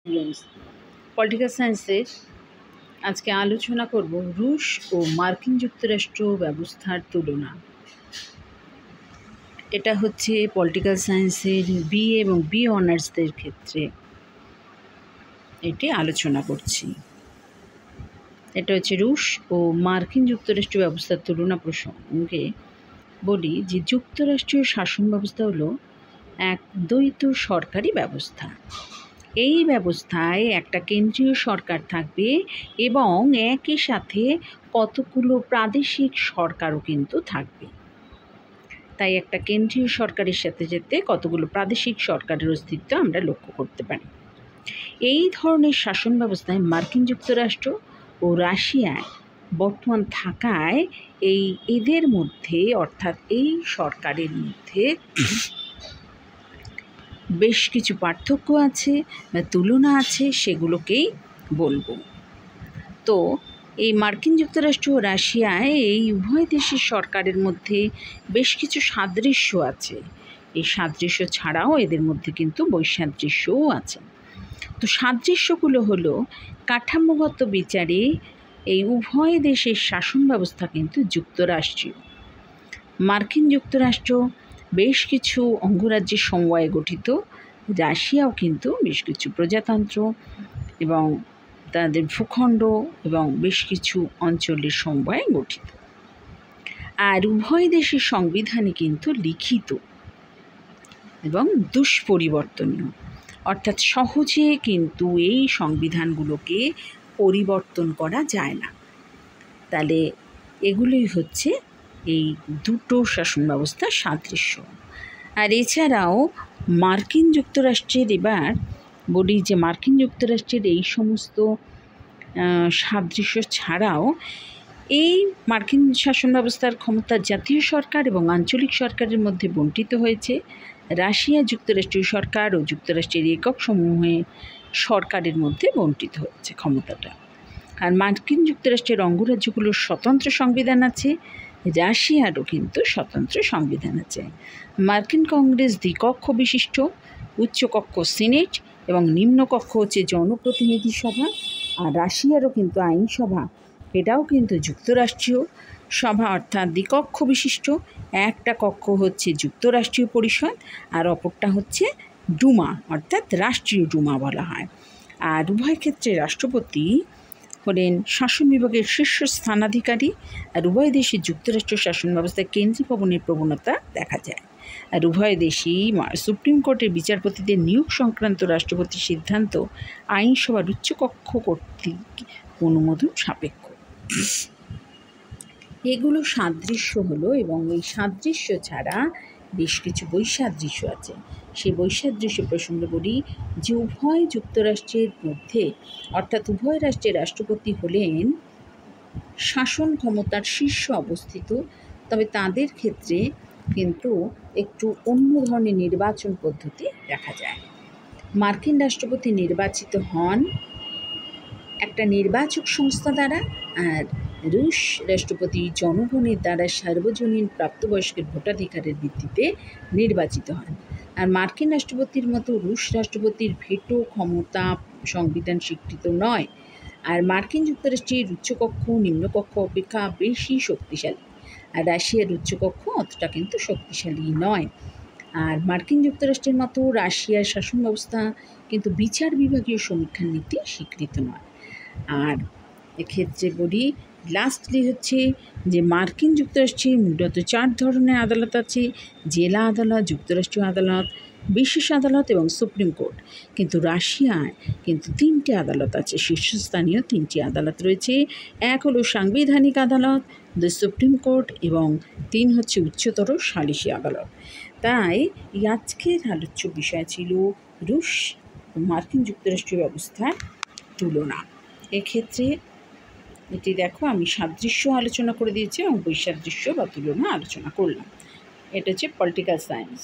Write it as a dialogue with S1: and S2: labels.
S1: Students, political সায়েন্সের আজকে আলোচনা করব রুশ ও মার্কিন যুক্তরাষ্ট্র ব্যবস্থার তুলনা। এটা হচ্ছে পলিটিক্যাল সায়েন্সের বিএ এবং বিএ অনার্সদের ক্ষেত্রে এটি আলোচনা করছি। এটা হচ্ছে রুশ ও মার্কিন যুক্তরাষ্ট্র ব্যবস্থার তুলনা প্রসঙ্গে বলি যে যুক্তরাষ্ট্রীয় শাসন ব্যবস্থা হলো এক দ্বৈত সরকারি ব্যবস্থা। এই ব্যবস্থায় একটা কেন্দ্রীয় সরকার থাকবে এবং একই সাথে কতগুলো প্রাদেশিক সরকারও কিন্তু থাকবে। তাই একটা কেন্দ্রীয় সরকারের সাথে সাথে কতগুলো প্রাদেশিক সরকারের অস্তিত্ব আমরা লক্ষ্য করতে পারি। এই ধরনের শাসন ব্যবস্থায় মার্কিন যুক্তরাষ্ট্র ও রাশিয়ায় বর্তমান থাকায় এদের মধ্যে অর্থাৎ এই সরকারের মধ্যে বেশ কিছু পার্থক্য আছে বা তুলনা আছে, সেগুলোকেই বলবো। তো এই মার্কিন যুক্তরাষ্ট্র ও রাশিয়ায় এই উভয় দেশের সরকারের মধ্যে বেশ কিছু সাদৃশ্য আছে। এই সাদৃশ্য ছাড়াও এদের মধ্যে কিন্তু বৈসাদৃশ্যও আছে। তো সাদৃশ্যগুলো হলো কাঠামোগত বিচারে এই উভয় দেশের শাসন ব্যবস্থা কিন্তু যুক্তরাষ্ট্রীয়। মার্কিন যুক্তরাষ্ট্র বেশ কিছু অঙ্গরাজ্যের সমবায়ে গঠিত, রাশিয়াও কিন্তু বেশ কিছু প্রজাতন্ত্র এবং তাদের ভূখণ্ড এবং বেশ কিছু অঞ্চলের সমবায়ে গঠিত। আর উভয় দেশের সংবিধানই কিন্তু লিখিত এবং দুষ্পরিবর্তনীয়, অর্থাৎ সহজে কিন্তু এই সংবিধানগুলোকে পরিবর্তন করা যায় না। তাহলে এগুলোই হচ্ছে এই দুটো শাসন ব্যবস্থার সাদৃশ্য। আর এছাড়াও মার্কিন যুক্তরাষ্ট্রের এবার বলি যে মার্কিন যুক্তরাষ্ট্রের এই সমস্ত সাদৃশ্য ছাড়াও এই মার্কিন শাসন ব্যবস্থার ক্ষমতা জাতীয় সরকার এবং আঞ্চলিক সরকারের মধ্যে বণ্টিত হয়েছে। রাশিয়া যুক্তরাষ্ট্রীয় সরকার ও যুক্তরাষ্ট্রের একক সমূহের সরকারের মধ্যে বণ্টিত হয়েছে ক্ষমতাটা। আর মার্কিন যুক্তরাষ্ট্রের অঙ্গরাজ্যগুলোর স্বতন্ত্র সংবিধান আছে, রাশিয়ারও কিন্তু স্বতন্ত্র সংবিধান আছে। মার্কিন কংগ্রেস দ্বিকক্ষ বিশিষ্ট, উচ্চকক্ষ সিনেট এবং নিম্নকক্ষ হচ্ছে জনপ্রতিনিধি সভা। আর রাশিয়ারও কিন্তু আইনসভা, এটাও কিন্তু যুক্তরাষ্ট্রীয় সভা অর্থাৎ দ্বিকক্ষ বিশিষ্ট। একটা কক্ষ হচ্ছে যুক্তরাষ্ট্রীয় পরিষদ আর অপরটা হচ্ছে ডুমা অর্থাৎ রাষ্ট্রীয় ডুমা বলা হয়। আর উভয় ক্ষেত্রে রাষ্ট্রপতি হলেন শাসন বিভাগের শীর্ষ স্থানাধিকারী। আর উভয় দেশে যুক্তরাষ্ট্রীয় শাসন ব্যবস্থায় কেন্দ্রীয় ভবনের প্রবণতা দেখা যায়। আর উভয় দেশেই সুপ্রিম কোর্টের বিচারপতিদের নিয়োগ সংক্রান্ত রাষ্ট্রপতির সিদ্ধান্ত আইনসভার উচ্চকক্ষ কর্তৃক অনুমোদন সাপেক্ষ। এগুলো সাদৃশ্য হলো, এবং এই সাদৃশ্য ছাড়া বেশ কিছু বৈসাদৃশ্য আছে। সেই বৈসাদৃশ্য প্রসঙ্গে বলি যে উভয় যুক্তরাষ্ট্রের মধ্যে অর্থাৎ উভয় রাষ্ট্রের রাষ্ট্রপতি হলেন শাসন ক্ষমতার শীর্ষে অবস্থিত, তবে তাদের ক্ষেত্রে কিন্তু একটু অন্য ধরনের নির্বাচন পদ্ধতি দেখা যায়। মার্কিন রাষ্ট্রপতি নির্বাচিত হন একটা নির্বাচক সংস্থা দ্বারা, আর রুশ রাষ্ট্রপতি জনগণের দ্বারা সার্বজনীন প্রাপ্তবয়স্কের ভোটাধিকারের ভিত্তিতে নির্বাচিত হন। আর মার্কিন রাষ্ট্রপতির মতো রুশ রাষ্ট্রপতির ভেটো ক্ষমতা সংবিধান স্বীকৃত নয়। আর মার্কিন যুক্তরাষ্ট্রের উচ্চকক্ষ নিম্নকক্ষ অপেক্ষা বেশি শক্তিশালী, আর রাশিয়ার উচ্চকক্ষ অতটা কিন্তু শক্তিশালী নয়। আর মার্কিন যুক্তরাষ্ট্রের মতো রাশিয়ার শাসন ব্যবস্থা কিন্তু বিচার বিভাগীয় সমীক্ষার নীতি স্বীকৃত নয়। আর এক্ষেত্রে বলি লাস্টলি হচ্ছে যে মার্কিন যুক্তরাষ্ট্রে মূলত 4 ধরনের আদালত আছে: জেলা আদালত, যুক্তরাষ্ট্রীয় আদালত, বিশেষ আদালত এবং সুপ্রিম কোর্ট। কিন্তু রাশিয়ায় কিন্তু 3টে আদালত আছে, শীর্ষস্থানীয় 3টি আদালত রয়েছে। এক হলো সাংবিধানিক আদালত, 2 সুপ্রিম কোর্ট এবং 3 হচ্ছে উচ্চতর সালিসি আদালত। তাই আজকের আলোচ্য বিষয় ছিল রুশ ও মার্কিন যুক্তরাষ্ট্রীয় ব্যবস্থার তুলনা। এক্ষেত্রে এটি দেখো আমি সাদৃশ্য আলোচনা করে দিয়েছি এবং বৈসাদৃশ্য বা তুলনা আলোচনা করলাম। এটা হচ্ছে পলিটিক্যাল সায়েন্স।